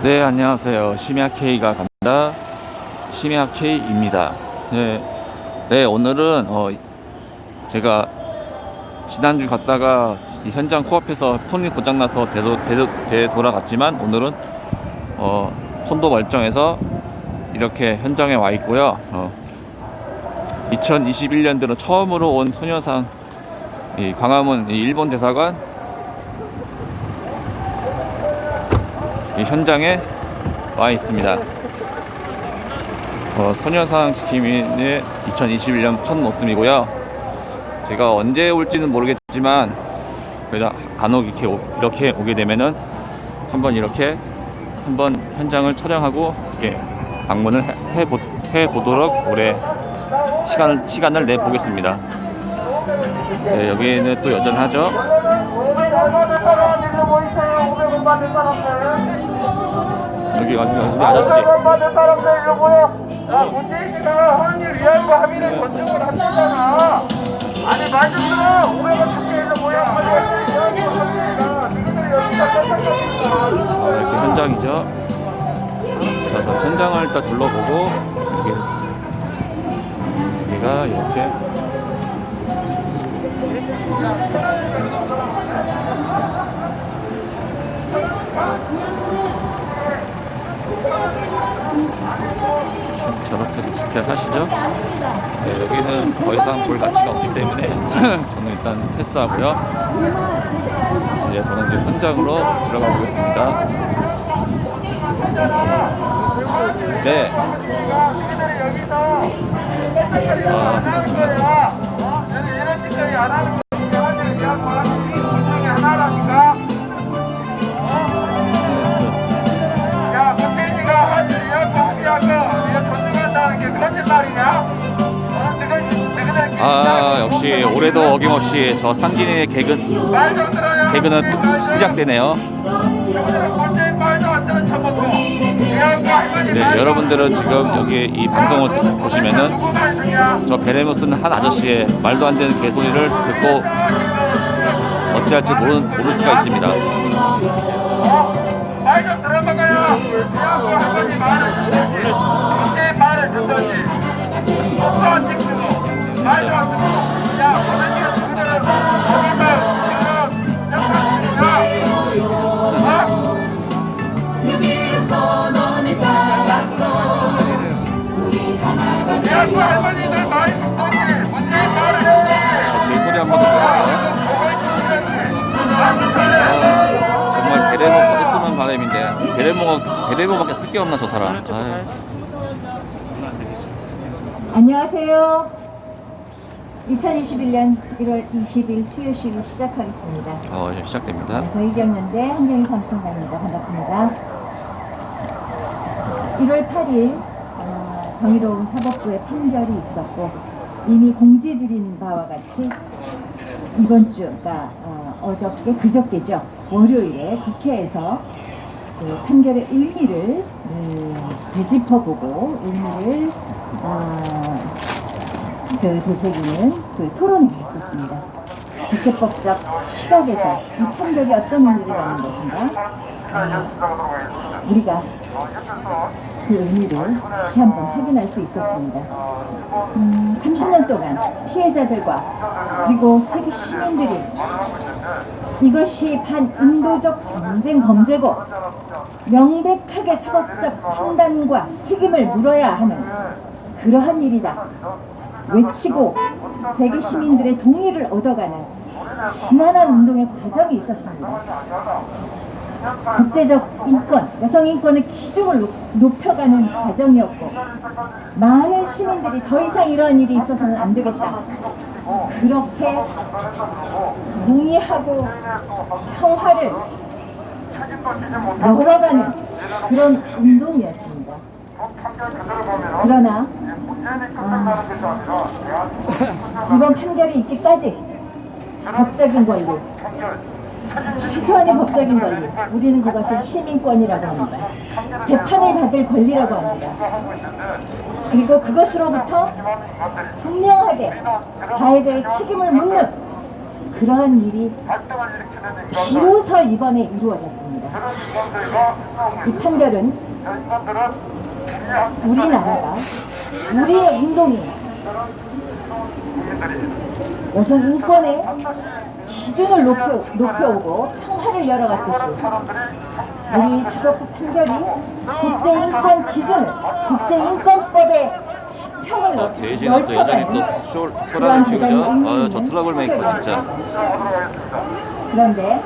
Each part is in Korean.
네, 안녕하세요. 심야 K가 간다. 심야 K입니다. 네, 오늘은 제가 지난주 갔다가 이 현장 코앞에서 폰이 고장나서 되돌아갔지만 오늘은 폰도 멀쩡해서 이렇게 현장에 와 있고요. 2021년 들어 처음으로 온 소녀상 이 광화문 이 일본 대사관 이 현장에 와 있습니다. 소녀상 지킴이의 2021년 첫 모습이고요. 제가 언제 올지는 모르겠지만 그래도 간혹 이렇게 오게 되면은 한번 현장을 촬영하고 이렇게 방문을 해보도록 올해 시간을 내보겠습니다. 네, 여기는 또 여전하죠. 여기 아저씨. 문재인이가 하는 일 위한 거 합의를 권장을 한다잖아. 아니 말좀 들어. 500원 축제에서 뭐야? 이렇게 현장이죠. 자, 저 현장을 일단 둘러보고 여기가 이렇게 저렇게도 집회하시죠? 네, 여기는 더 이상 볼 가치가 없기 때문에 저는 일단 패스하고요. 이제 저는 이제 현장으로 들어가 보겠습니다. 네. 이런 짓까지 안 하는 거 하나라니까. 야, 문재인이가 하지 이거 합의하고 이거 존중한다는 게 거짓말이냐? 역시 올해도 어김없이 저 상진이의 개그는 또 시작되네요. 네, 여러분들은 지금 여기 이 방송을 보시면은 저 베레모 쓰는 한 아저씨의 말도 안 되는 개소리를 듣고 어찌할지 모를 수가 있습니다. 말 좀 들어봐요. 할머니 말을 듣던지 목도 안 찍고 말도 안 듣고 야 어머니가 누구들은 거짓말 대학교 할머니들 많이 듣던지 문재인 말을 듣던지 개소리 한 번 더 들어보세요. 정말 베레모 가서 쓰는 바람인데 베레모밖에 쓸 게 없나 저 사람. 안녕하세요. 2021년 1월 20일 수요시를 시작하겠습니다. 이제 시작됩니다. 저희경연대 한정희 삼총장입니다. 반갑습니다. 1월 8일 정의로운 사법부의 판결이 있었고 이미 공지드린 바와 같이 이번 주가 그저께죠. 월요일에 국회에서 그 판결의 의미를 되짚어보고 의미를 되새기는 그 토론을 했었습니다. 국회법적 시각에서 이 판결이 어떤 의미를 갖는 것인가 우리가 그 의미를 다시 한번 확인할 수 있었습니다. 30년 동안 피해자들과 그리고 세계 시민들이 이것이 반인도적 전쟁 범죄고 명백하게 사법적 판단과 책임을 물어야 하는 그러한 일이다 외치고 세계 시민들의 동의를 얻어가는 지난한 운동의 과정이 있었습니다. 국제적 인권, 여성 인권의 기준을 높여가는 과정이었고 많은 시민들이 더 이상 이러한 일이 있어서는 안 되겠다. 그렇게 동의하고 평화를 열어가는 그런 운동이었습니다. 그러나 이번 판결이 있기까지 법적인 권리, 최소한의 법적인 권리, 우리는 그것을 시민권이라고 합니다. 재판을 받을 권리라고 합니다. 그리고 그것으로부터 분명하게 가해자의 책임을 묻는 그러한 일이 발등을 일으키는 인간들, 비로소 이번에 이루어졌습니다. 그런 인간들과 싸우고 이 있습니다. 판결은 저 인간들은 우리나라가 우리의 운동이 국민들이 여성 인권의 반드시 기준을 높여오고 평화를 열어갔듯이 사람들이 우리 사법부 판결이 국제인권 기준을 국제인권법의 지평을 자, 제이지는 또 여전히 또 소란을 피우죠. 저 트러블 메이커 진짜. 시작하도록 하겠습니다. 그런데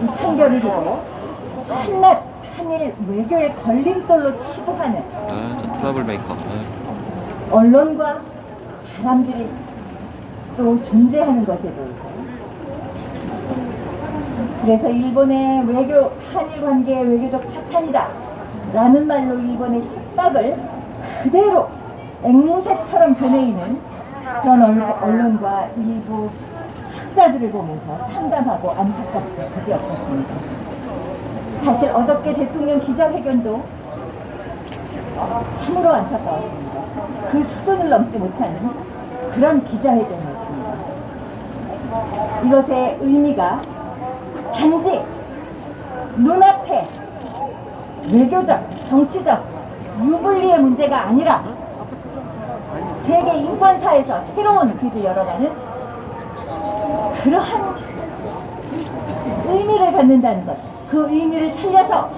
이 판결을 두고 한낱 한일 외교의 걸림돌로 치부하는 저 트러블 메이커. 언론과 사람들이 또 존재하는 것에 대해서 그래서 일본의 외교 한일 관계의 외교적 파탄이다 라는 말로 일본의 협박을 그대로 앵무새처럼 되뇌이는 전 언론과 일부 학자들을 보면서 참담하고 안타깝고 그지없었습니다. 사실 어저께 대통령 기자회견도 참으로 안타까웠습니다. 그 수준을 넘지 못하는 그런 기자회견이었습니다. 이것의 의미가 단지 눈앞에 외교적, 정치적, 유불리의 문제가 아니라 세계 인권사에서 새로운 길을 열어가는 그러한 의미를 갖는다는 것, 그 의미를 살려서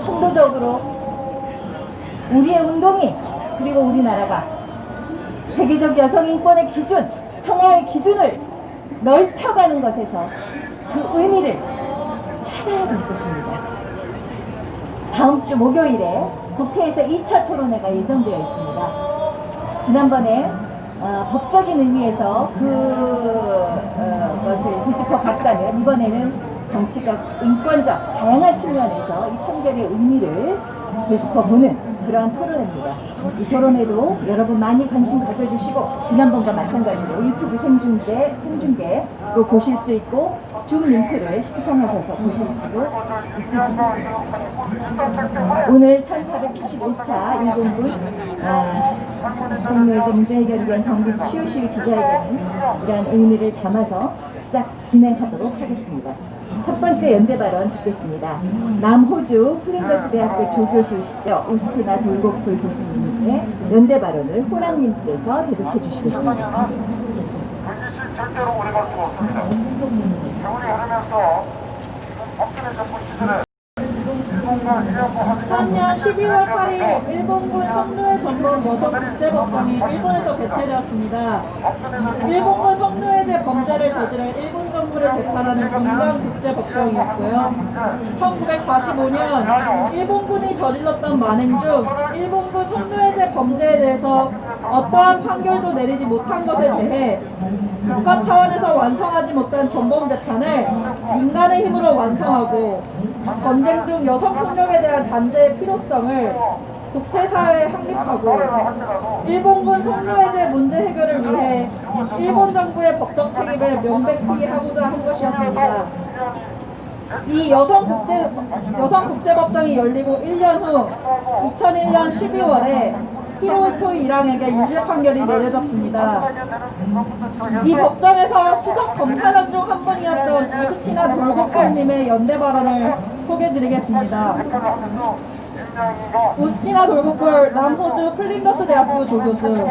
선도적으로 우리의 운동이 그리고 우리나라가 세계적 여성인권의 기준, 평화의 기준을 넓혀가는 것에서 그 의미를 찾아야 될 것입니다. 다음 주 목요일에 국회에서 2차 토론회가 예정되어 있습니다. 지난번에 법적인 의미에서 그것을 되짚어 봤다면 이번에는 정치적, 인권적 다양한 측면에서 이 판결의 의미를 되짚어 보는 그러한 토론회입니다. 이 토론회도 여러분 많이 관심 가져주시고 지난번과 마찬가지로 유튜브 생중계로 보실 수 있고 줌 링크를 신청하셔서 보실 수도 있으십니다. 오늘 1475차 일본군 성노예제 문제 해결을 위한 정부 수요시위 기자회견은 이러한 의미를 담아서 진행하도록 하겠습니다. 첫 번째 연대 발언 듣겠습니다. 남호주 플린더스 대학교 조교수시죠. 우스티나 돌고풀 교수님의 연대 발언을 호랑님께서 대독해 주시겠습니다. 거짓이 절대로 오래갈 수가 없습니다. 세월이 흐르면서 박근혜 정부 시절에 일본과 위안부 합의가 2000년 12월 8일 일본군 성노예 전범 여성국제법정이 일본에서 개최되었습니다. 일본군 성노예제 범죄를 저지른 일본 정부를 재판하는 민간국제법정이었고요. 1945년 일본군이 저질렀던 만행 중 일본군 성노예제 범죄에 대해서 어떠한 판결도 내리지 못한 것에 대해 국가 차원에서 완성하지 못한 전범 재판을 민간의 힘으로 완성하고 전쟁 중 여성 폭력에 대한 단죄의 필요성을 국제사회에 확립하고 일본군 성노예제 문제 해결을 위해 일본 정부의 법적 책임을 명백히 하고자 한 것이었습니다. 이 여성국제법정이 열리고 1년 후 2001년 12월에 히로히토 일항에게 유죄 판결이 내려졌습니다. 이 법정에서 수석 검사장 중 한 분이었던 우스티나 돌고풀님의 연대 발언을 소개해드리겠습니다. 우스티나 돌고풀 남호주 플린더스 대학교 조교수.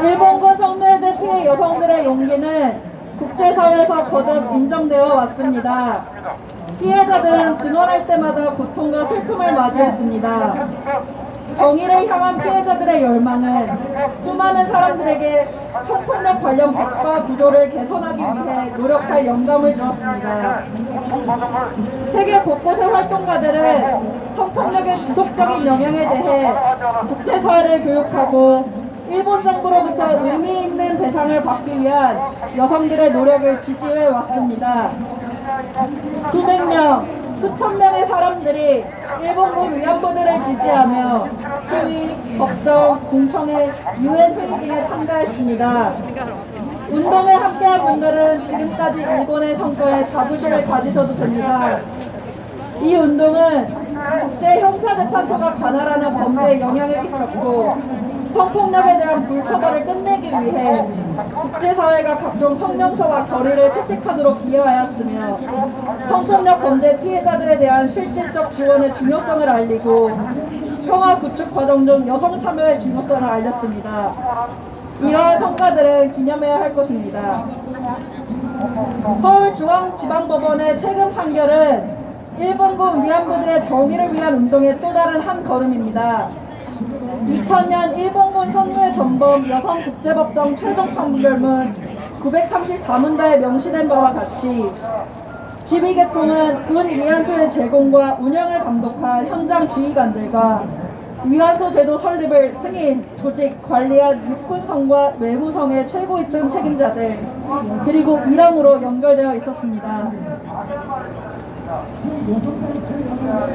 일본군 성노예제 피해 여성들의 용기는 국제사회에서 거듭 인정되어 왔습니다. 피해자들은 증언할 때마다 고통과 슬픔을 마주했습니다. 정의를 향한 피해자들의 열망은 수많은 사람들에게 성폭력 관련 법과 구조를 개선하기 위해 노력할 영감을 주었습니다. 세계 곳곳의 활동가들은 성폭력의 지속적인 영향에 대해 국제사회를 교육하고 일본 정부로부터 의미 있는 배상을 받기 위한 여성들의 노력을 지지해 왔습니다. 수백 명, 수천 명의 사람들이 일본군 위안부들을 지지하며 시위, 법정, 공청회, 유엔 회의 등에 참가했습니다. 운동에 함께한 분들은 지금까지 일본의 성과에 자부심을 가지셔도 됩니다. 이 운동은 국제 형사재판소가 관할하는 범죄에 영향을 끼쳤고 성폭력에 대한 불처벌을 끝내기 위해 국제사회가 각종 성명서와 결의를 채택하도록 기여하였으며 성폭력 범죄 피해자들에 대한 실질적 지원의 중요성을 알리고 평화 구축 과정 중 여성 참여의 중요성을 알렸습니다. 이러한 성과들을 기념해야 할 것입니다. 서울중앙지방법원의 최근 판결은 일본군 위안부들의 정의를 위한 운동의 또 다른 한 걸음입니다. 2000년 일본군 선무의 전범 여성국제법정 최종 판결문 934문다에 명시된 바와 같이 지휘계통은 군 위안소의 제공과 운영을 감독한 현장 지휘관들과 위안소 제도 설립을 승인, 조직, 관리한 육군성과 외부성의 최고위층 책임자들 그리고 일항으로 연결되어 있었습니다.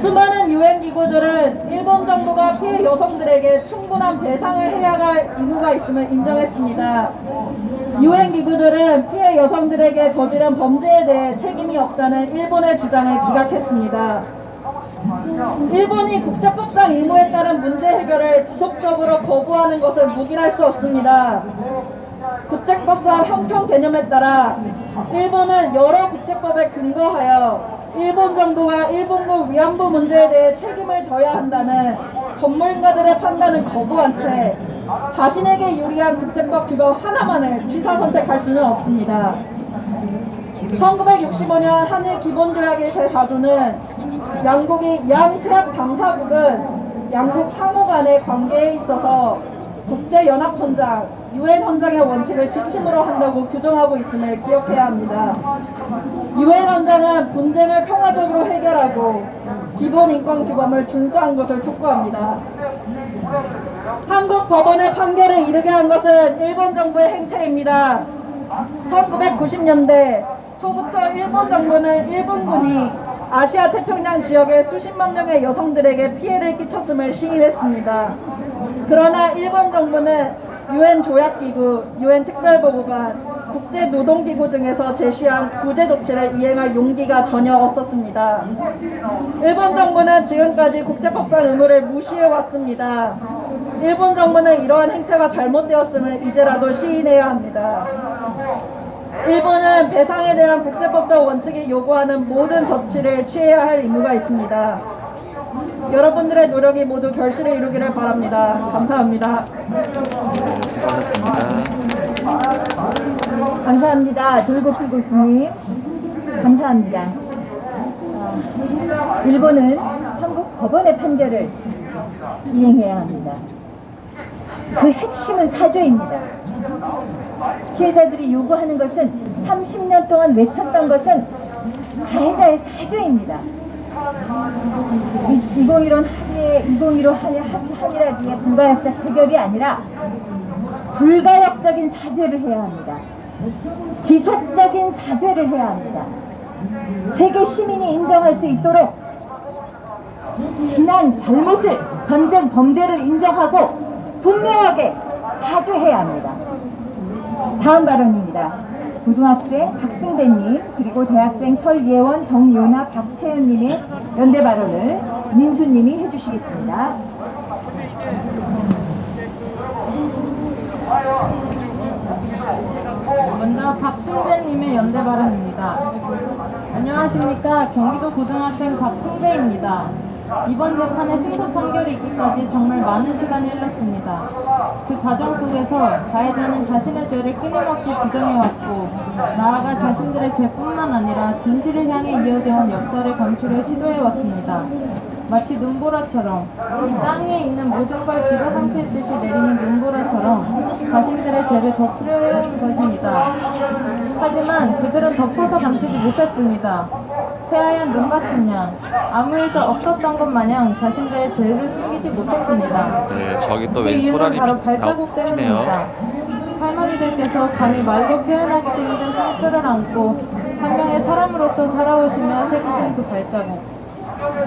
수많은 유엔기구들은 일본 정부가 피해 여성들에게 충분한 배상을 해야 할 의무가 있음을 인정했습니다. 유엔기구들은 피해 여성들에게 저지른 범죄에 대해 책임이 없다는 일본의 주장을 기각했습니다. 일본이 국제법상 의무에 따른 문제 해결을 지속적으로 거부하는 것을 묵인할 수 없습니다. 국제법상 형평 개념에 따라 일본은 여러 국제법에 근거하여 일본 정부가 일본군 위안부 문제에 대해 책임을 져야 한다는 전문가들의 판단을 거부한 채 자신에게 유리한 국제법 규범 하나만을 취사 선택할 수는 없습니다. 1965년 한일 기본조약의 제4조는 양국이 양제약 당사국은 양국 상호 간의 관계에 있어서 국제연합헌장, 유엔헌장의 원칙을 지침으로 한다고 규정하고 있음을 기억해야 합니다. 유엔헌장은 분쟁을 평화적으로 해결하고 기본인권규범을 준수한 것을 촉구합니다. 한국 법원의 판결에 이르게 한 것은 일본 정부의 행태입니다. 1990년대 초부터 일본 정부는 일본군이 아시아 태평양 지역의 수십만 명의 여성들에게 피해를 끼쳤음을 시인했습니다. 그러나 일본 정부는 유엔 조약기구, 유엔 특별보고관, 국제노동기구 등에서 제시한 구제 조치를 이행할 용기가 전혀 없었습니다. 일본 정부는 지금까지 국제법상 의무를 무시해왔습니다. 일본 정부는 이러한 행태가 잘못되었음을 이제라도 시인해야 합니다. 일본은 배상에 대한 국제법적 원칙이 요구하는 모든 조치를 취해야 할 의무가 있습니다. 여러분들의 노력이 모두 결실을 이루기를 바랍니다. 감사합니다. 수고하셨습니다. 감사합니다. 돌고풀 교수님. 감사합니다. 일본은 한국 법원의 판결을 이행해야 합니다. 그 핵심은 사죄입니다. 피해자들이 요구하는 것은 30년 동안 외쳤던 것은 가해자의 사죄입니다. 2015 합의라기에 불가역적 해결이 아니라 불가역적인 사죄를 해야 합니다. 지속적인 사죄를 해야 합니다. 세계 시민이 인정할 수 있도록 지난 잘못을, 전쟁 범죄를 인정하고 분명하게 사죄해야 합니다. 다음 발언입니다. 고등학생 박승배님 그리고 대학생 설예원, 정요나, 박채연님의 연대 발언을 민수님이 해주시겠습니다. 먼저 박승재님의 연대 발언입니다. 안녕하십니까. 경기도 고등학생 박승재입니다. 이번 재판의 승소 판결이 있기까지 정말 많은 시간이 흘렀습니다. 그 과정 속에서 가해자는 자신의 죄를 끊임없이 부정해왔고 나아가 자신들의 죄뿐만 아니라 진실을 향해 이어져온 역사를 감추려 시도해왔습니다. 마치 눈보라처럼 이 땅 위에 있는 모든 걸 집어삼키듯이 내리는 눈보라처럼 자신들의 죄를 덮으려온 것입니다. 하지만 그들은 덮어서 감추지 못했습니다. 새하얀 눈밭은 양 아무 일도 없었던 것 마냥 자신들의 죄를 숨기지 못했습니다. 네, 저기 또 그 왠지 이유는 소란이 바로 발자국 나오네요. 때문입니다. 할머니들께서 감히 말로 표현하기도 힘든 상처를 안고 한 명의 사람으로서 살아오시며 새기신 그 발자국.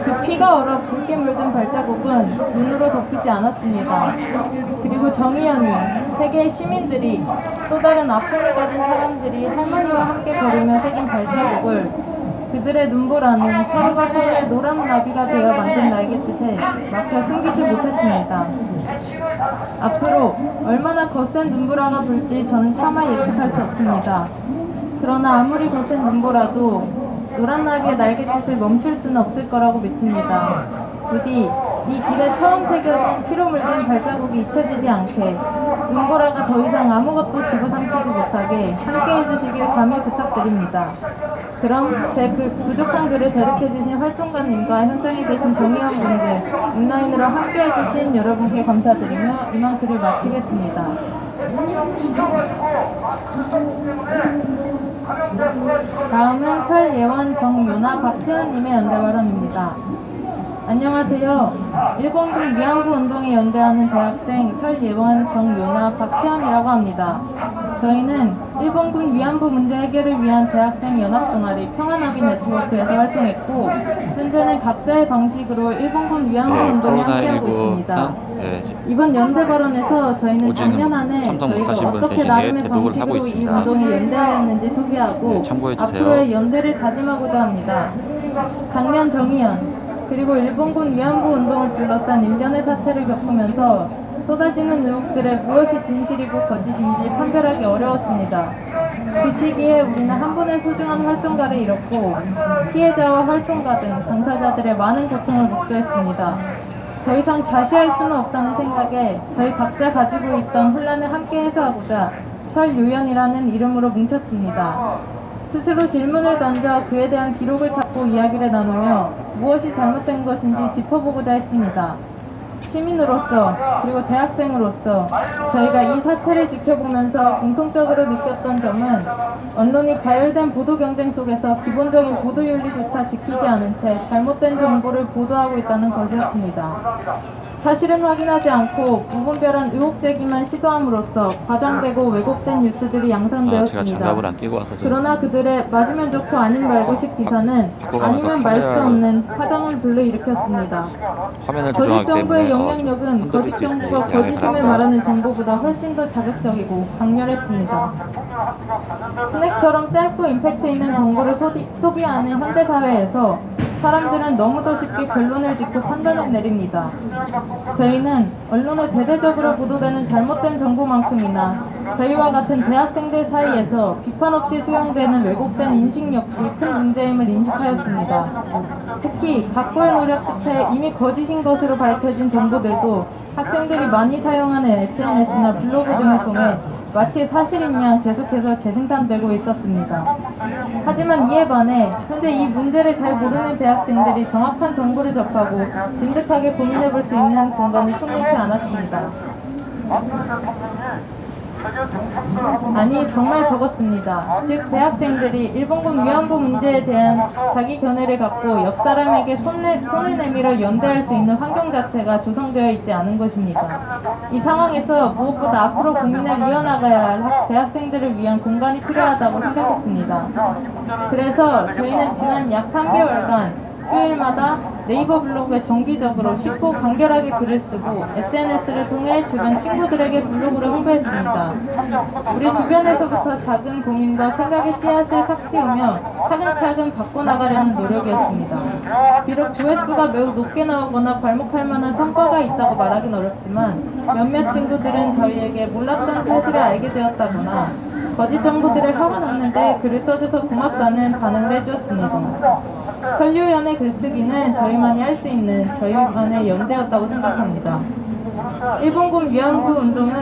그 피가 얼어 붉게 물든 발자국은 눈으로 덮이지 않았습니다. 그리고 정의연이 세계의 시민들이 또 다른 아픔을 가진 사람들이 할머니와 함께 걸으며 새긴 발자국을 그들의 눈보라는 서로가 서로의 노란 나비가 되어 만든 날갯짓에 막혀 숨기지 못했습니다. 앞으로 얼마나 거센 눈보라가 불지 저는 차마 예측할 수 없습니다. 그러나 아무리 거센 눈보라도 노란 나비의 날갯짓을 멈출 수는 없을 거라고 믿습니다. 부디 이 길에 처음 새겨진 피로 물든 발자국이 잊혀지지 않게 눈보라가 더 이상 아무것도 집어삼키지 못하게 함께해 주시길 감히 부탁드립니다. 그럼 제 부족한 글을 대독해 주신 활동가님과 현장에 계신 정의원분들, 온라인으로 함께해 주신 여러분께 감사드리며 이만 글을 마치겠습니다. 다음은 설 예원 정유나 박채은님의 연대 발언입니다. 안녕하세요. 일본군 위안부 운동에 연대하는 대학생 설예원 정요나 박채연이라고 합니다. 저희는 일본군 위안부 문제 해결을 위한 대학생 연합동아리 평화나비 네트워크에서 활동했고 현재는 각자의 방식으로 일본군 위안부 운동에 함께하고 있습니다. 이번 연대 발언에서 저희는 작년 한해 저희가 어떻게 나름의 방식으로 이 운동에 연대하였는지 소개하고 앞으로의 연대를 다짐하고자 합니다. 작년 정의연 그리고 일본군 위안부 운동을 둘러싼 일련의 사태를 겪으면서 쏟아지는 의혹들의 무엇이 진실이고 거짓인지 판별하기 어려웠습니다. 그 시기에 우리는 한 분의 소중한 활동가를 잃었고 피해자와 활동가 등 당사자들의 많은 고통을 목도했습니다. 더 이상 자시할 수는 없다는 생각에 저희 각자 가지고 있던 혼란을 함께 해소하고자 설유연이라는 이름으로 뭉쳤습니다. 스스로 질문을 던져 그에 대한 기록을 찾고 이야기를 나누며 무엇이 잘못된 것인지 짚어보고자 했습니다. 시민으로서 그리고 대학생으로서 저희가 이 사태를 지켜보면서 공통적으로 느꼈던 점은 언론이 과열된 보도 경쟁 속에서 기본적인 보도윤리조차 지키지 않은 채 잘못된 정보를 보도하고 있다는 것이었습니다. 사실은 확인하지 않고 무분별한 의혹 제기만 시도함으로써 과장되고 왜곡된 뉴스들이 양산되었습니다. 그러나 그들의 맞으면 좋고 아님 말고식 기사는 아니면 말 수 없는 파장을 불러일으켰습니다. 거짓 정보의 영향력은 거짓 정보가 거짓임을 말하는 정보보다 훨씬 더 자극적이고 강렬했습니다. 스낵처럼 짧고 임팩트 있는 정보를 소비하는 현대사회에서 사람들은 너무도 쉽게 결론을 짓고 판단을 내립니다. 저희는 언론에 대대적으로 보도되는 잘못된 정보만큼이나 저희와 같은 대학생들 사이에서 비판 없이 수용되는 왜곡된 인식 역시 큰 문제임을 인식하였습니다. 특히 각고의 노력 끝에 이미 거짓인 것으로 밝혀진 정보들도 학생들이 많이 사용하는 SNS나 블로그 등을 통해 마치 사실인 양 계속해서 재생산되고 있었습니다. 하지만 이에 반해 현재 이 문제를 잘 모르는 대학생들이 정확한 정보를 접하고 진득하게 고민해볼 수 있는 공간이 충분치 않았습니다. 아니 정말 적었습니다. 즉 대학생들이 일본군 위안부 문제에 대한 자기 견해를 갖고 옆 사람에게 손을 내밀어 연대할 수 있는 환경 자체가 조성되어 있지 않은 것입니다. 이 상황에서 무엇보다 앞으로 고민을 이어나가야 할 대학생들을 위한 공간이 필요하다고 생각했습니다. 그래서 저희는 지난 약 3개월간 수요일마다 네이버 블로그에 정기적으로 쉽고 간결하게 글을 쓰고 SNS를 통해 주변 친구들에게 블로그를 홍보했습니다. 우리 주변에서부터 작은 고민과 생각의 씨앗을 싹 틔우며 차근차근 바꿔나가려는 노력이었습니다. 비록 조회수가 매우 높게 나오거나 괄목할 만한 성과가 있다고 말하긴 어렵지만 몇몇 친구들은 저희에게 몰랐던 사실을 알게 되었다거나 거짓 정보들을 화가 났는데 글을 써줘서 고맙다는 반응을 해주었습니다. 설유연의 글쓰기는 저희만이 할 수 있는 저희만의 연대였다고 생각합니다. 일본군 위안부 운동은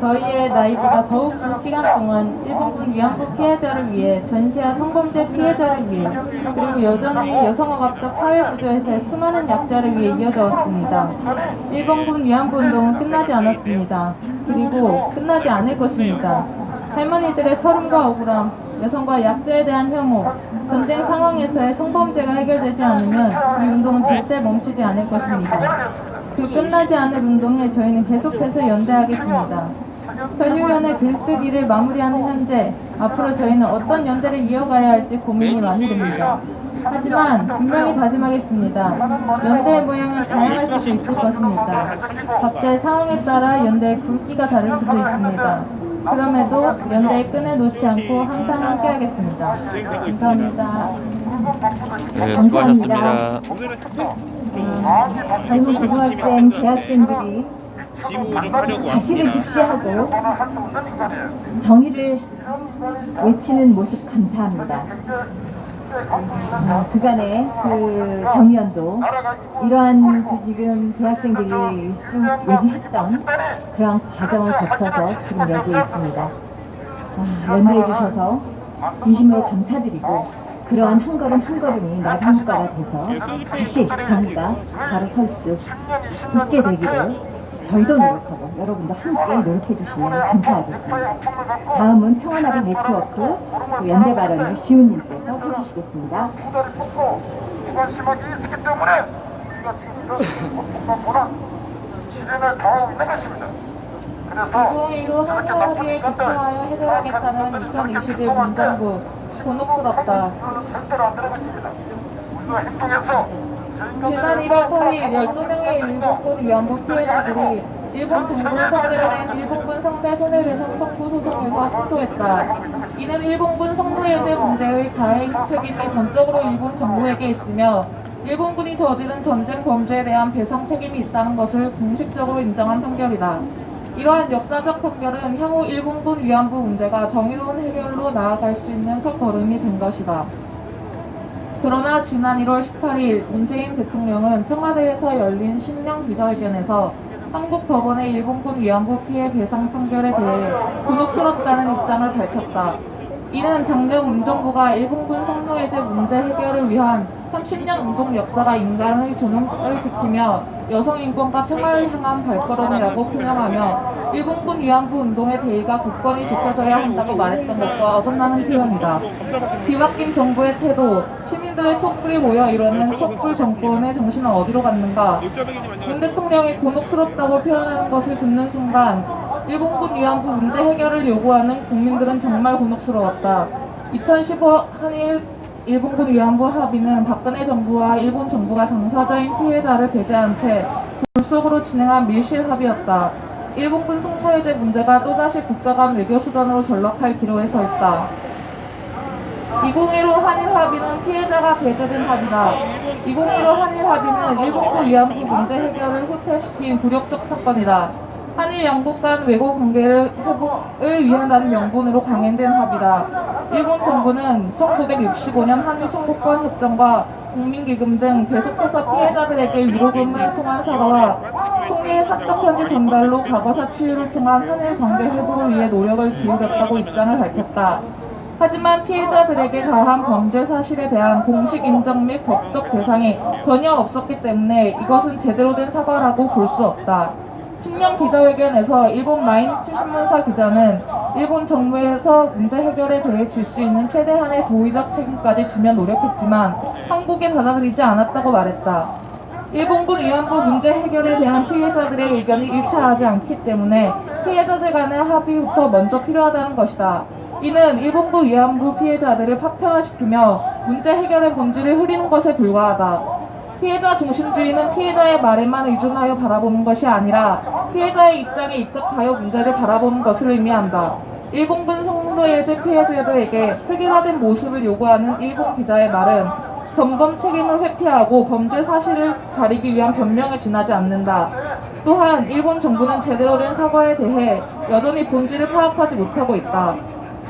저희의 나이보다 더욱 긴 시간 동안 일본군 위안부 피해자를 위해 전시와 성범죄 피해자를 위해 그리고 여전히 여성어갑적 사회구조에서의 수많은 약자를 위해 이어져 왔습니다. 일본군 위안부 운동은 끝나지 않았습니다. 그리고 끝나지 않을 것입니다. 할머니들의 서름과 억울함, 여성과 약자에 대한 혐오, 전쟁 상황에서의 성범죄가 해결되지 않으면 이 운동은 절대 멈추지 않을 것입니다. 그 끝나지 않을 운동에 저희는 계속해서 연대하겠습니다. 설유연의 글쓰기를 마무리하는 현재 앞으로 저희는 어떤 연대를 이어가야 할지 고민이 많이 됩니다. 하지만 분명히 다짐하겠습니다. 연대의 모양은 다양할 수도 있을 것입니다. 각자의 상황에 따라 연대의 굵기가 다를 수도 있습니다. 그럼에도 연대의 끈을 놓지 않고 항상 함께하겠습니다. 감사합니다. 네, 수고하셨습니다. 젊은 고등학생, 대학생들이 다시를 집시하고 정의를 외치는 모습 감사합니다. 그간의 그 정의연도 이러한 그 지금 대학생들이 좀 얘기했던 그런 과정을 거쳐서 지금 여기에 있습니다. 연대해 주셔서 진심으로 감사드리고 그러한 한 걸음 한 걸음이 나무가가 돼서 다시 정의가 바로 설 수 있게 되기를 저희도 노력하고 여러분도 함께 노력해 주시면 감사하겠습니다. 다음은 평안하리 네트워크 연대 발언을 지훈님께서 해주시겠습니다. 무관심하게 있었기 때문에 우리가 지금 이런 고통과 시련을 당하고 있는 것입니다. 그래서 2015 한일 합의에 기초하여 해결하겠다는 2021 문정부 곤혹스럽다. 절대로 안 되는 것입니다. 우리도 행동해서 지난 1월 8일 12명의 일본군 위안부 피해자들이 일본 정부를 상대로 낸 일본군 상대 손해배상 청구 소송에서 승소했다. 이는 일본군 성노예제 문제의 가해 책임이 전적으로 일본 정부에게 있으며 일본군이 저지른 전쟁 범죄에 대한 배상 책임이 있다는 것을 공식적으로 인정한 판결이다. 이러한 역사적 판결은 향후 일본군 위안부 문제가 정의로운 해결로 나아갈 수 있는 첫걸음이 된 것이다. 그러나 지난 1월 18일 문재인 대통령은 청와대에서 열린 신년 기자회견에서 한국 법원의 일본군 위안부 피해 배상 판결에 대해 곤혹스럽다는 입장을 밝혔다. 이는 작년 문정부가 일본군 성노예제 문제 해결을 위한 30년 운동 역사가 인간의 존엄을 지키며 여성 인권과 평화를 향한 발걸음이라고 표명하며 일본군 위안부 운동의 대의가 굳건히 지켜져야 한다고 말했던 것과 어긋나는 표현이다. 뒤바뀐 정부의 태도, 시민들의 촛불이 모여 이루는 촛불 정권의 정신은 어디로 갔는가? 윤 대통령이 곤혹스럽다고 표현하는 것을 듣는 순간 일본군 위안부 문제 해결을 요구하는 국민들은 정말 곤혹스러웠다. 2015 한일 일본군 위안부 합의는 박근혜 정부와 일본 정부가 당사자인 피해자를 배제한 채 불속으로 진행한 밀실 합의였다. 일본군 성노예제 문제가 또다시 국가 간 외교 수단으로 전락할 기로에 서 있다. 2015 한일 합의는 피해자가 배제된 합의다. 2015 한일 합의는 일본군 위안부 문제 해결을 후퇴시킨 굴욕적 사건이다. 한일 양국 간 외교 관계를 회복을 위한다는 명분으로 강행된 합의다. 일본 정부는 1965년 한일 청구권 협정과 국민기금 등 계속해서 피해자들에게 위로금을 통한 사과와 총리의 사적 편지 전달로 과거사 치유를 통한 한일 관계 회복을 위해 노력을 기울였다고 입장을 밝혔다. 하지만 피해자들에게 가한 범죄 사실에 대한 공식 인정 및 법적 대상이 전혀 없었기 때문에 이것은 제대로 된 사과라고 볼 수 없다. 신년 기자회견에서 일본 마이니치 신문사 기자는 일본 정부에서 문제 해결에 대해 질 수 있는 최대한의 도의적 책임까지 지면 노력했지만 한국에 받아들이지 않았다고 말했다. 일본군 위안부 문제 해결에 대한 피해자들의 의견이 일치하지 않기 때문에 피해자들 간의 합의부터 먼저 필요하다는 것이다. 이는 일본군 위안부 피해자들을 파편화시키며 문제 해결의 본질을 흐리는 것에 불과하다. 피해자 중심주의는 피해자의 말에만 의존하여 바라보는 것이 아니라 피해자의 입장에 입각하여 문제를 바라보는 것을 의미한다. 일본군 성노예제 피해자들에게 획일화된 모습을 요구하는 일본 기자의 말은 전범 책임을 회피하고 범죄 사실을 가리기 위한 변명에 지나지 않는다. 또한 일본 정부는 제대로 된 사과에 대해 여전히 본질을 파악하지 못하고 있다.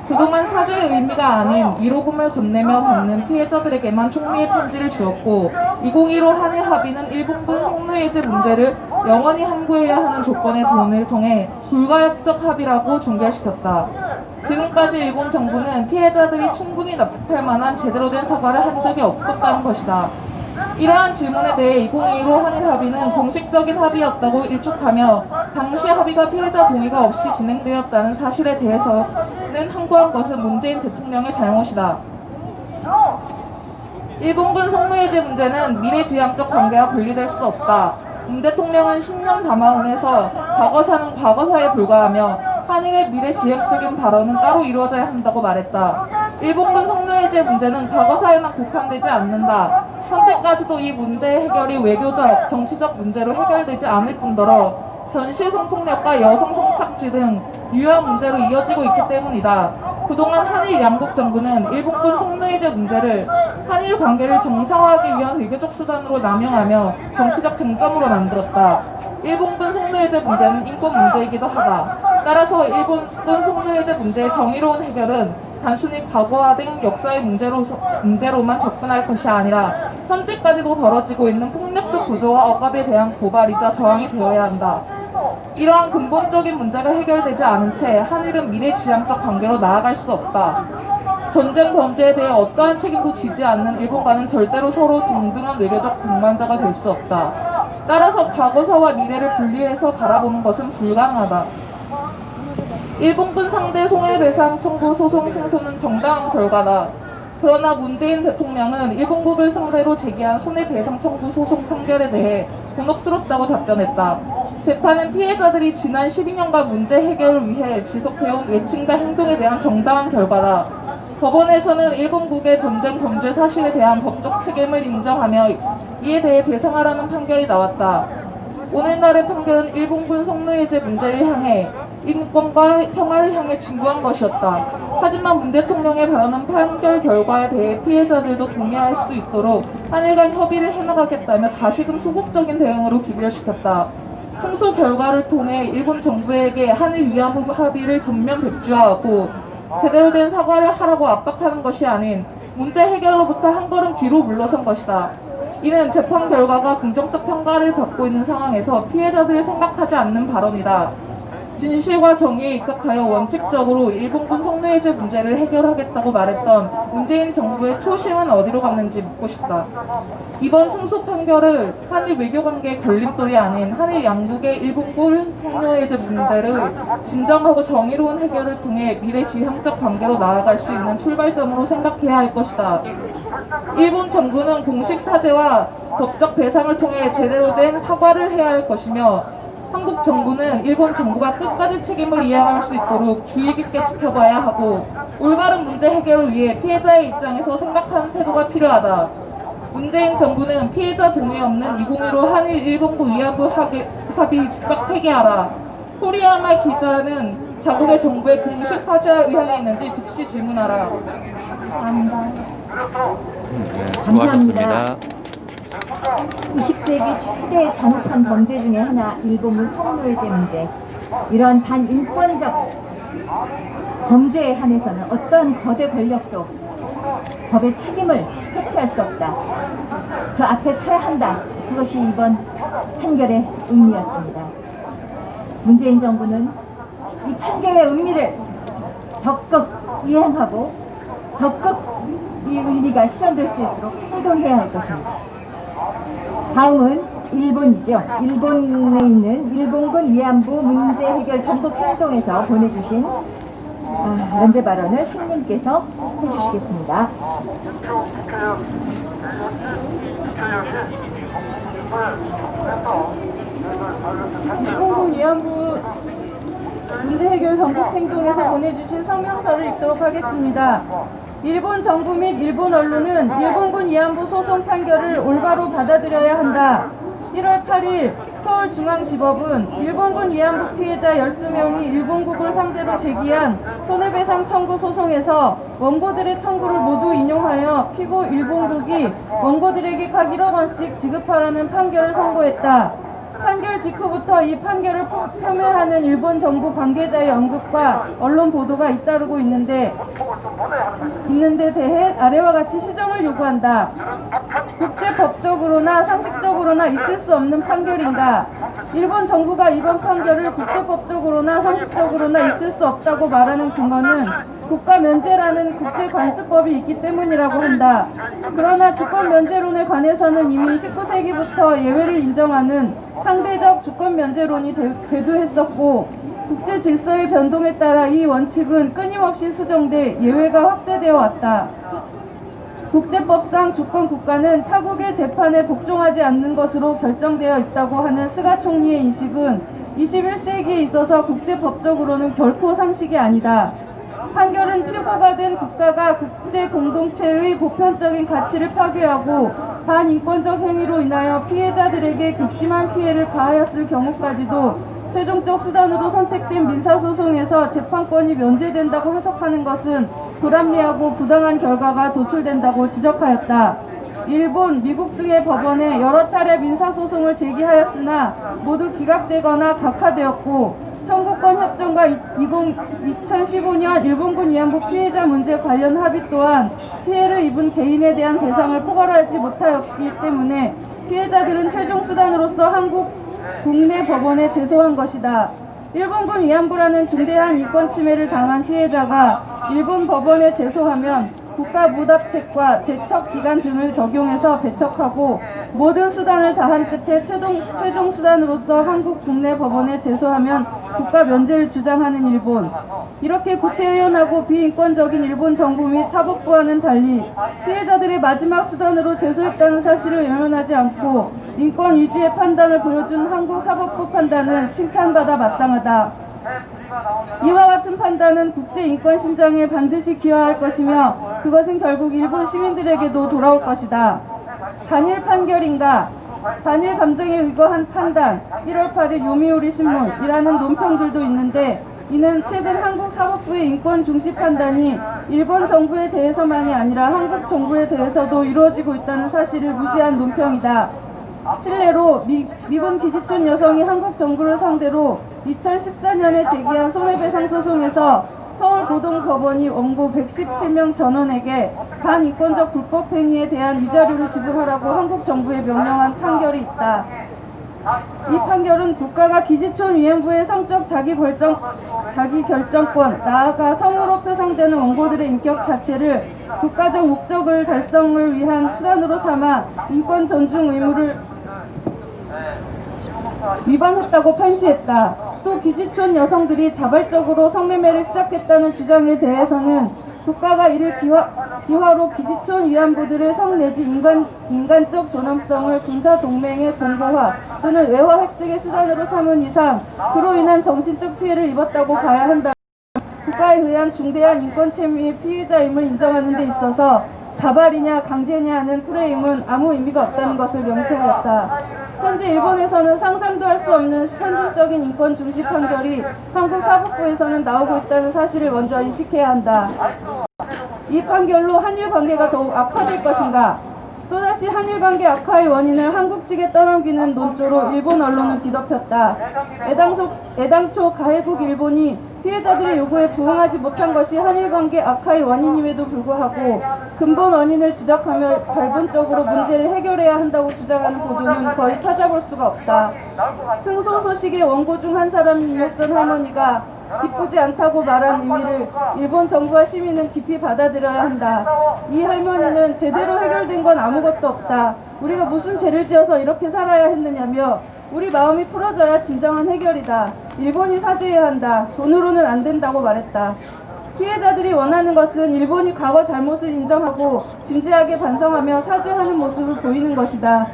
그동안 사죄의 의미가 아닌 위로금을 건네며 받는 피해자들에게만 총리의 편지를 주었고 2015 한일 합의는 일본군 성노예제 문제를 영원히 함구해야 하는 조건의 돈을 통해 불가역적 합의라고 종결시켰다. 지금까지 일본 정부는 피해자들이 충분히 납득할 만한 제대로 된 사과를 한 적이 없었다는 것이다. 이러한 질문에 대해 2015 한일 합의는 공식적인 합의였다고 일축하며 당시 합의가 피해자 동의가 없이 진행되었다는 사실에 대해서는 항고한 것은 문재인 대통령의 잘못이다. 일본군 성노예제 문제는 미래지향적 관계와 분리될 수 없다. 문 대통령은 신년 담화문에서 과거사는 과거사에 불과하며 한일의 미래지향적인 발언은 따로 이루어져야 한다고 말했다. 일본군 성노예제 문제는 과거사에만 국한되지 않는다. 현재까지도 이 문제 해결이 외교적, 정치적 문제로 해결되지 않을 뿐더러 전시 성폭력과 여성 성착취 등 유효한 문제로 이어지고 있기 때문이다. 그동안 한일 양국 정부는 일본군 성노예제 문제를 한일 관계를 정상화하기 위한 외교적 수단으로 남용하며 정치적 쟁점으로 만들었다. 일본군 속노예제 문제는 인권 문제이기도 하다. 따라서 일본군 속노예제 문제의 정의로운 해결은 단순히 과거화된 역사의 문제로만 접근할 것이 아니라 현재까지도 벌어지고 있는 폭력적 구조와 억압에 대한 고발이자 저항이 되어야 한다. 이러한 근본적인 문제가 해결되지 않은 채 한일은 미래지향적 관계로 나아갈 수 없다. 전쟁 범죄에 대해 어떠한 책임도 지지 않는 일본과는 절대로 서로 동등한 외교적 동반자가 될 수 없다. 따라서 과거사와 미래를 분리해서 바라보는 것은 불가능하다. 일본군 상대 손해배상 청구 소송 승소는 정당한 결과다. 그러나 문재인 대통령은 일본국을 상대로 제기한 손해배상 청구 소송 판결에 대해 곤혹스럽다고 답변했다. 재판은 피해자들이 지난 12년간 문제 해결을 위해 지속해온 외침과 행동에 대한 정당한 결과다. 법원에서는 일본국의 전쟁 범죄 사실에 대한 법적 책임을 인정하며 이에 대해 배상하라는 판결이 나왔다. 오늘날의 판결은 일본군 속노예제 문제를 향해 인권과 평화를 향해 진구한 것이었다. 하지만 문 대통령의 발언은 판결 결과에 대해 피해자들도 동의할 수 있도록 한일 간 협의를 해나가겠다며 다시금 소극적인 대응으로 기별시켰다. 승소 결과를 통해 일본 정부에게 한일 위안부 합의를 전면 백지화하고 제대로 된 사과를 하라고 압박하는 것이 아닌 문제 해결로부터 한 걸음 뒤로 물러선 것이다. 이는 재판 결과가 긍정적 평가를 받고 있는 상황에서 피해자들을 생각하지 않는 발언이다. 진실과 정의에 입각하여 원칙적으로 일본군 속노예제 문제를 해결하겠다고 말했던 문재인 정부의 초심은 어디로 갔는지 묻고 싶다. 이번 승소 판결을 한일 외교관계의 걸림돌이 아닌 한일 양국의 일본군 속노예제 문제를 진정하고 정의로운 해결을 통해 미래지향적 관계로 나아갈 수 있는 출발점으로 생각해야 할 것이다. 일본 정부는 공식 사죄와 법적 배상을 통해 제대로 된 사과를 해야 할 것이며 한국 정부는 일본 정부가 끝까지 책임을 이행할 수 있도록 주의 깊게 지켜봐야 하고 올바른 문제 해결을 위해 피해자의 입장에서 생각하는 태도가 필요하다. 문재인 정부는 피해자 동의 없는 2015 한일 일본군 위안부 합의 즉각 폐기하라. 코리아마 기자는 자국의 정부에 공식 사죄할 의향이 있는지 즉시 질문하라. 감사합니다. 네, 수고하셨습니다. 20세기 최대 잔혹한 범죄 중에 하나 일본군 성노예제 문제. 이런 반인권적 범죄에 한해서는 어떤 거대 권력도 법의 책임을 회피할 수 없다. 그 앞에 서야 한다. 그것이 이번 판결의 의미였습니다. 문재인 정부는 이 판결의 의미를 적극 이행하고 적극 이 의미가 실현될 수 있도록 행동해야 할 것입니다. 다음은 일본이죠. 일본에 있는 일본군 위안부 문제 해결 전국 행동에서 보내주신 연대 발언을 손님께서 해주시겠습니다. 일본군 위안부 문제 해결 전국 행동에서 보내주신 성명서를 읽도록 하겠습니다. 일본 정부 및 일본 언론은 일본군 위안부 소송 판결을 올바로 받아들여야 한다. 1월 8일 서울중앙지법은 일본군 위안부 피해자 12명이 일본국을 상대로 제기한 손해배상 청구 소송에서 원고들의 청구를 모두 인용하여 피고 일본국이 원고들에게 각 1억 원씩 지급하라는 판결을 선고했다. 판결 직후부터 이 판결을 폄훼하는 일본 정부 관계자의 언급과 언론 보도가 잇따르고 있는데 대해 아래와 같이 시정을 요구한다. 국제법적으로나 상식적으로나 있을 수 없는 판결인가? 일본 정부가 이번 판결을 국제법적으로나 상식적으로나 있을 수 없다고 말하는 근거는 국가면제라는 국제관습법이 있기 때문이라고 한다. 그러나 주권면제론에 관해서는 이미 19세기부터 예외를 인정하는 상대적 주권면제론이 대두했었고 국제 질서의 변동에 따라 이 원칙은 끊임없이 수정돼 예외가 확대되어 왔다. 국제법상 주권 국가는 타국의 재판에 복종하지 않는 것으로 결정되어 있다고 하는 스가 총리의 인식은 21세기에 있어서 국제법적으로는 결코 상식이 아니다. 판결은 피고가 된 국가가 국제 공동체의 보편적인 가치를 파괴하고 반인권적 행위로 인하여 피해자들에게 극심한 피해를 가하였을 경우까지도 최종적 수단으로 선택된 민사소송에서 재판권이 면제된다고 해석하는 것은 불합리하고 부당한 결과가 도출된다고 지적하였다. 일본, 미국 등의 법원에 여러 차례 민사소송을 제기하였으나 모두 기각되거나 각하되었고 청구권 협정과 2015년 일본군 위안부 피해자 문제 관련 합의 또한 피해를 입은 개인에 대한 배상을 포괄하지 못하였기 때문에 피해자들은 최종 수단으로서 한국 국내 법원에 제소한 것이다. 일본군 위안부라는 중대한 인권 침해를 당한 피해자가 일본 법원에 제소하면 국가무답책과 제척기간 등을 적용해서 배척하고 모든 수단을 다한 끝에 최종 수단으로서 한국 국내 법원에 제소하면 국가 면제를 주장하는 일본. 이렇게 구태의연하고 비인권적인 일본 정부 및 사법부와는 달리 피해자들의 마지막 수단으로 제소했다는 사실을 외면하지 않고 인권 위주의 판단을 보여준 한국 사법부 판단은 칭찬받아 마땅하다. 이와 같은 판단은 국제인권신장에 반드시 기여할 것이며 그것은 결국 일본 시민들에게도 돌아올 것이다. 단일 판결인가? 단일 감정에 의거한 판단, 1월 8일 요미우리 신문이라는 논평들도 있는데 이는 최근 한국 사법부의 인권 중시 판단이 일본 정부에 대해서만이 아니라 한국 정부에 대해서도 이루어지고 있다는 사실을 무시한 논평이다. 실례로 미군 기지촌 여성이 한국 정부를 상대로 2014년에 제기한 손해배상 소송에서 서울고등법원이 원고 117명 전원에게 반인권적 불법행위에 대한 위자료를 지불하라고 한국 정부에 명령한 판결이 있다. 이 판결은 국가가 기지촌 위안부의 성적 자기결정권, 나아가 성으로 표상되는 원고들의 인격 자체를 국가적 목적을 달성을 위한 수단으로 삼아 인권 존중 의무를 위반했다고 판시했다. 또 기지촌 여성들이 자발적으로 성매매를 시작했다는 주장에 대해서는 국가가 이를 기화로 기지촌 위안부들의 성 내지 인간적 존엄성을 군사동맹의 공고화 또는 외화 획득의 수단으로 삼은 이상 그로 인한 정신적 피해를 입었다고 봐야 한다. 국가에 의한 중대한 인권침해 피해자임을 인정하는 데 있어서 자발이냐 강제냐 하는 프레임은 아무 의미가 없다는 것을 명시하였다. 현재 일본에서는 상상도 할 수 없는 선진적인 인권 중시 판결이 한국 사법부에서는 나오고 있다는 사실을 먼저 인식해야 한다. 이 판결로 한일 관계가 더욱 악화될 것인가? 또다시 한일 관계 악화의 원인을 한국 측에 떠넘기는 논조로 일본 언론은 뒤덮였다. 애당초 가해국 일본이 피해자들의 요구에 부응하지 못한 것이 한일 관계 악화의 원인임에도 불구하고 근본 원인을 지적하며 발본적으로 문제를 해결해야 한다고 주장하는 보도는 거의 찾아볼 수가 없다. 승소 소식의 원고 중 한 사람인 이옥선 할머니가 기쁘지 않다고 말한 의미를 일본 정부와 시민은 깊이 받아들여야 한다. 이 할머니는 제대로 해결된 건 아무것도 없다. 우리가 무슨 죄를 지어서 이렇게 살아야 했느냐며 우리 마음이 풀어져야 진정한 해결이다. 일본이 사죄해야 한다. 돈으로는 안 된다고 말했다. 피해자들이 원하는 것은 일본이 과거 잘못을 인정하고 진지하게 반성하며 사죄하는 모습을 보이는 것이다.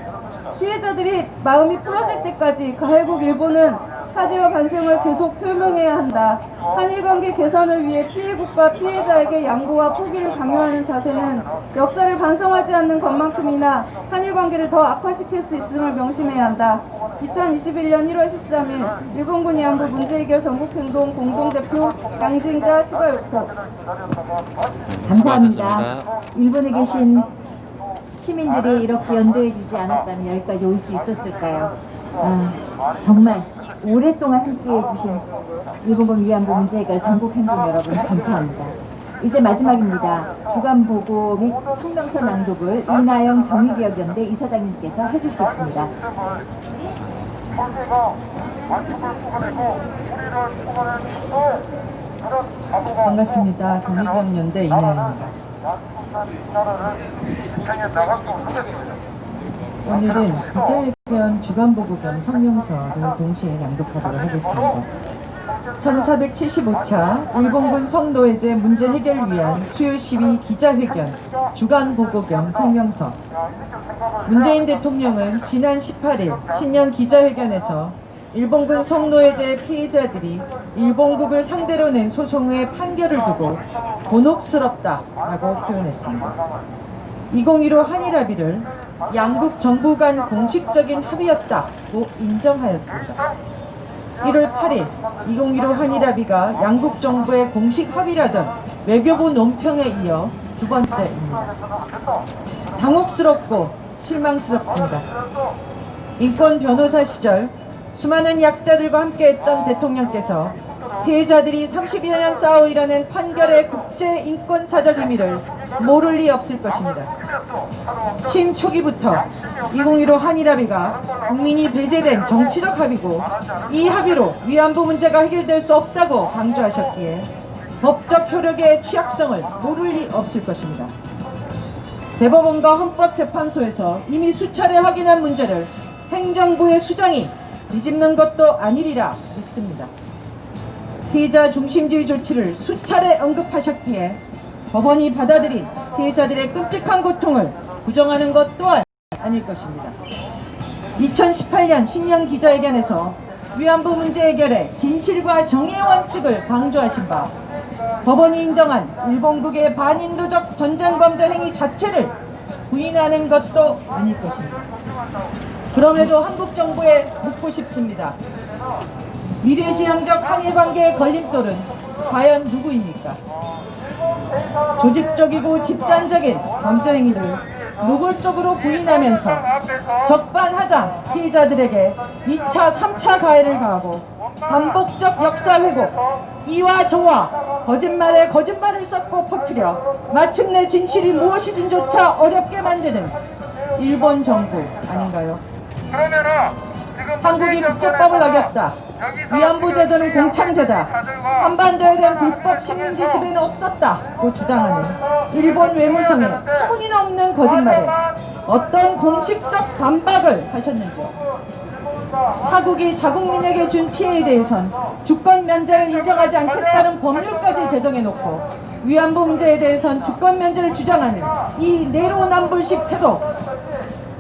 피해자들이 마음이 풀어질 때까지 가해국 일본은 사죄와 반성을 계속 표명해야 한다. 한일관계 개선을 위해 피해국과 피해자에게 양보와 포기를 강요하는 자세는 역사를 반성하지 않는 것만큼이나 한일관계를 더 악화시킬 수 있음을 명심해야 한다. 2021년 1월 13일 일본군 위안부 문제해결 전국행동 공동대표 양진자 시바요코. 감사합니다. 일본에 계신 시민들이 이렇게 연대해주지 않았다면 여기까지 올 수 있었을까요? 정말 오랫동안 함께해 주신 일본군 위안부 문제 해결 전국행동 여러분 감사합니다. 이제 마지막입니다. 주간보고 및 성명서 낭독을 이나영 정의기억연대 이사장님께서 해주시겠습니다. 반갑습니다. 정의기억연대 이나영입니다. 오늘은 기자회견 주간보고 겸 성명서를 동시에 낭독하도록 하겠습니다. 1475차 일본군 성노예제 문제 해결을 위한 수요시위 기자회견 주간보고 겸 성명서. 문재인 대통령은 지난 18일 신년 기자회견에서 일본군 성노예제 피해자들이 일본국을 상대로 낸 소송의 판결을 두고 곤혹스럽다라고 표현했습니다. 2015 한일합의를 양국 정부 간 공식적인 합의였다고 인정하였습니다. 1월 8일 2015 한일합의가 양국 정부의 공식 합의라던 외교부 논평에 이어 두 번째입니다. 당혹스럽고 실망스럽습니다. 인권 변호사 시절 수많은 약자들과 함께했던 대통령께서 피해자들이 30여 년 쌓아 이뤄낸 판결의 국제 인권사적 의미를 모를 리 없을 것입니다. 취임 초기부터 2015 한일합의가 국민이 배제된 정치적 합의고 이 합의로 위안부 문제가 해결될 수 없다고 강조하셨기에 법적 효력의 취약성을 모를 리 없을 것입니다. 대법원과 헌법재판소에서 이미 수차례 확인한 문제를 행정부의 수장이 뒤집는 것도 아니리라 믿습니다. 피해자 중심주의 조치를 수차례 언급하셨기에 법원이 받아들인 피해자들의 끔찍한 고통을 부정하는 것 또한 아닐 것입니다. 2018년 신년 기자회견에서 위안부 문제 해결에 진실과 정의의 원칙을 강조하신 바 법원이 인정한 일본국의 반인도적 전쟁범죄 행위 자체를 부인하는 것도 아닐 것입니다. 그럼에도 한국 정부에 묻고 싶습니다. 미래지향적 한일관계의 걸림돌은 과연 누구입니까? 조직적이고 집단적인 범죄 행위를 노골적으로 부인하면서 적반하장 피해자들에게 2차, 3차 가해를 가하고 반복적 역사 왜곡, 이와 저와 거짓말에 거짓말을 섞고 퍼뜨려 마침내 진실이 무엇이든조차 어렵게 만드는 일본 정부 아닌가요? 한국이 국제법을 어겼다. 위안부 제도는 공창제다. 한반도에 대한 불법 식민지 지배는 없었다고 주장하는 일본 외무성의 터무니없는 거짓말에 어떤 공식적 반박을 하셨는지요? 타국이 자국민에게 준 피해에 대해선 주권 면제를 인정하지 않겠다는 법률까지 제정해놓고 위안부 문제에 대해선 주권 면제를 주장하는 이 내로남불식 태도,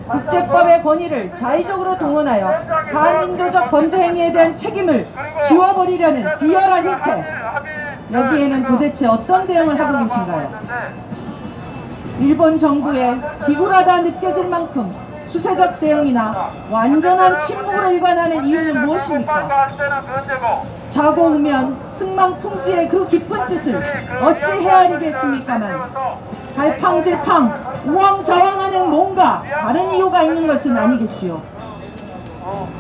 국제법의 권위를 자의적으로 동원하여 반인도적 범죄 행위에 대한 책임을 지워버리려는 비열한 일태, 여기에는 도대체 어떤 대응을 하고 계신가요? 일본 정부의 기굴하다 느껴질 만큼 수세적 대응이나 완전한 침묵으로 일관하는 이유는 무엇입니까? 자고 오면 승망풍지의 그 깊은 뜻을 어찌 헤아리겠습니까만 갈팡질팡 우왕좌왕하는 뭔가 다른 이유가 있는 것은 아니겠지요.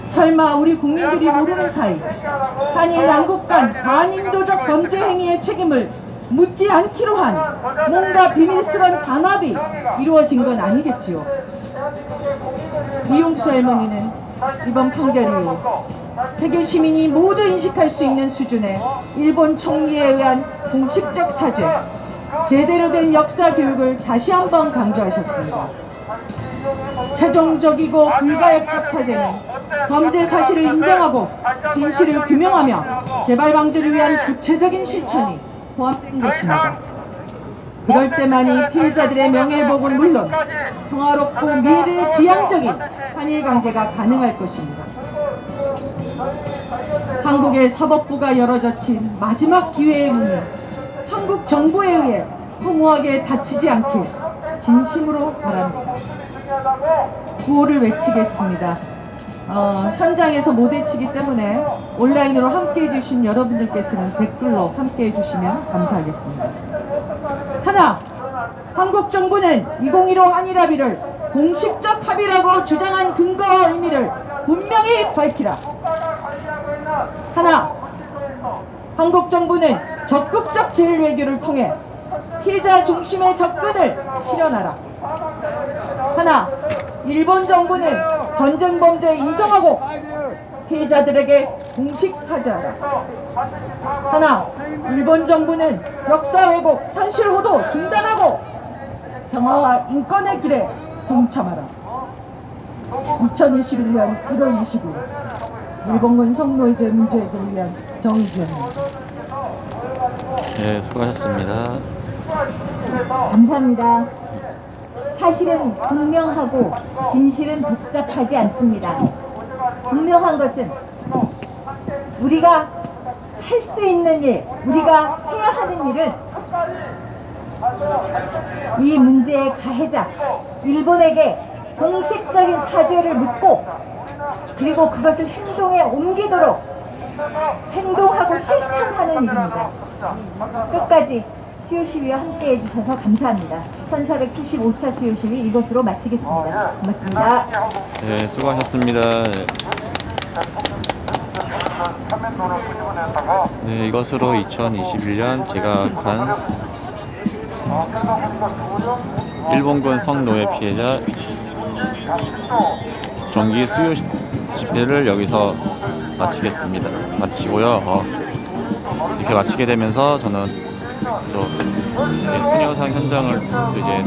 설마 우리 국민들이 모르는 사이 한일 양국 간 반인도적 범죄 행위의 책임을 묻지 않기로 한 뭔가 비밀스런 단합이 이루어진 건 아니겠지요. 이용수 할머니는 이번 판결 이후 세계 시민이 모두 인식할 수 있는 수준의 일본 총리에 의한 공식적 사죄, 제대로 된 역사 교육을 다시 한번 강조하셨습니다. 최종적이고 불가역적 사죄는 범죄 사실을 인정하고 진실을 규명하며 재발 방지를 위한 구체적인 실천이 포함된 것입니다. 그럴 때만이 피해자들의 명예회복은 물론 평화롭고 미래지향적인 한일 관계가 가능할 것입니다. 한국의 사법부가 열어젖힌 마지막 기회의 문이 한국 정부에 의해 허무하게 닫히지 않길 진심으로 바랍니다. 구호를 외치겠습니다. 현장에서 못 외치기 때문에 온라인으로 함께해 주신 여러분들께서는 댓글로 함께해 주시면 감사하겠습니다. 하나, 한국 정부는 2015 한일합의를 공식적 합의라고 주장한 근거와 의미를 분명히 밝히라. 하나, 한국 정부는 적극적 제일 외교를 통해 피해자 중심의 접근을 실현하라. 하나, 일본 정부는 전쟁 범죄 인정하고 피해자들에게 공식 사죄하라. 하나, 일본 정부는 역사 왜곡, 현실 호도 중단하고 평화와 인권의 길에 동참하라. 2021년 1월 20일 일본군 성노예제 문제 해결을 위한 정의기원입니다. 네, 수고하셨습니다. 감사합니다. 사실은 분명하고 진실은 복잡하지 않습니다. 분명한 것은 우리가 할 수 있는 일, 우리가 해야 하는 일은 이 문제의 가해자 일본에게 공식적인 사죄를 묻고 그리고 그것을 행동에 옮기도록 행동하고 실천하는 일입니다. 끝까지 수요 시위와 함께 해주셔서 감사합니다. 1475차 수요시위 이것으로 마치겠습니다. 고맙습니다. 네, 수고하셨습니다. 네, 이것으로 2021년 제각한 일본군 성노예 피해자 정기 수요 집회를 여기서 마치고요. 이렇게 마치게 되면서 저는 소녀상 현장을 이제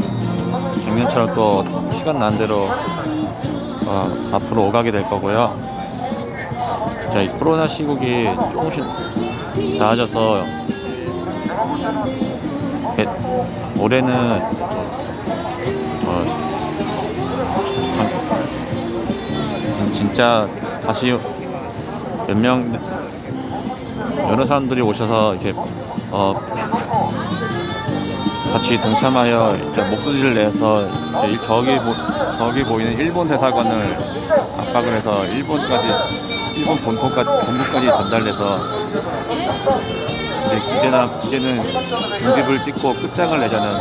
작년처럼 또 시간 난 대로 앞으로 오가게 될 거고요. 자, 이 코로나 시국이 조금씩 나아져서 올해는 진짜 다시 여러 사람들이 오셔서 이렇게 같이 동참하여 목소리를 내서 저기 보이는 일본 대사관을 압박을 해서 일본 본토까지 전달돼서 이제는 중집을 찍고 끝장을 내자는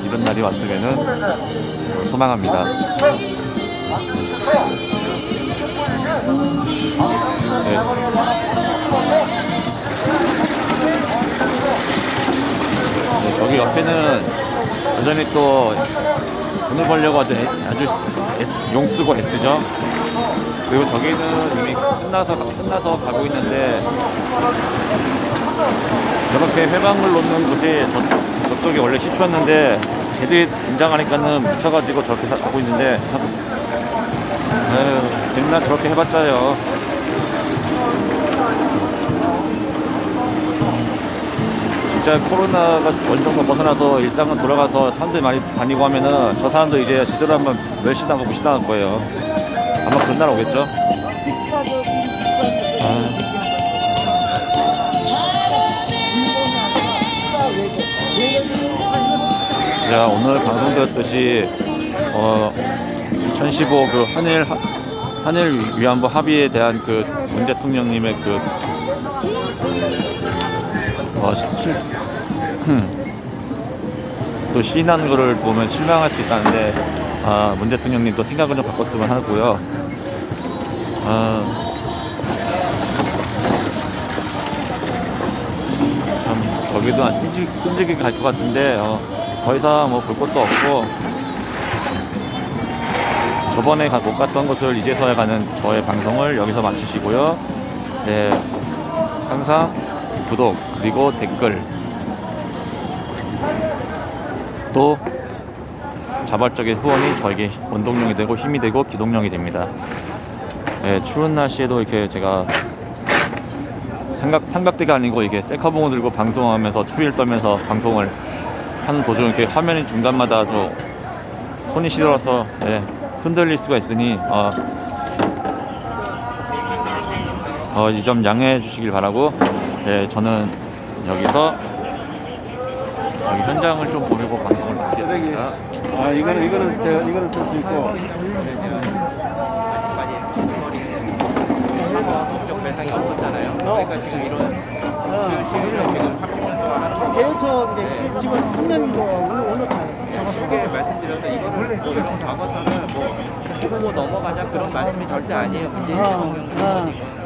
이런 날이 왔으면은 소망합니다. 네. 저기 옆에는 여전히 또 돈을 벌려고 아주 용쓰고 애쓰죠. 그리고 저기는 이미 끝나서 가고 있는데 저렇게 회방을 놓는 곳이 저쪽이 원래 시초였는데 쟤들이 등장하니까는 묻혀가지고 저렇게 하고 있는데 맨날 저렇게 해봤자요. 진짜 코로나가 어느 정도 벗어나서 일상은 돌아가서 사람들이 많이 다니고 하면은 저 사람도 이제 제대로 한번 멸시당하고 무시당할 거예요. 아마 그런 날 오겠죠? 자, 오늘 방송 들었듯이 2015 그 한일 위안부 합의에 대한 그 문 대통령님의 또 시인한 거를 보면 실망할 수 있다는데 문 대통령님도 생각을 좀 바꿨으면 하고요. 참 저기도 아주 끈질기게 갈 것 같은데 더 이상 뭐 볼 것도 없고 저번에 못 갔던 곳을 이제서야 가는 저의 방송을 여기서 마치시고요. 네, 항상 구독 그리고 댓글 또 자발적인 후원이 저에게 원동력이 되고 힘이 되고 기동력이 됩니다. 네, 추운 날씨에도 이렇게 제가 삼각대가 아니고 이게 셀카봉을 들고 방송하면서 추위를 떨면서 방송을 하는 도중 이렇게 화면이 중간마다 좀 손이 시려서 흔들릴 수가 있으니 이 점 양해해 주시길 바라고 저는 여기서 여기 현장을 좀 보려고 방송을 마치겠습니다. 이거는 쓸 수 있고. 법적 배상이 없었잖아요. 그러니까 지금 이런 수요시를 지금 30년 동안 하는 거 계속 이제 지금 3년도 올라가요. 쉽게 말씀드려서 이거를 뭐 이런 과거사를 뭐 보고 넘어가자 그런 말씀이 절대 아니에요. 문재인 대통령 정권이건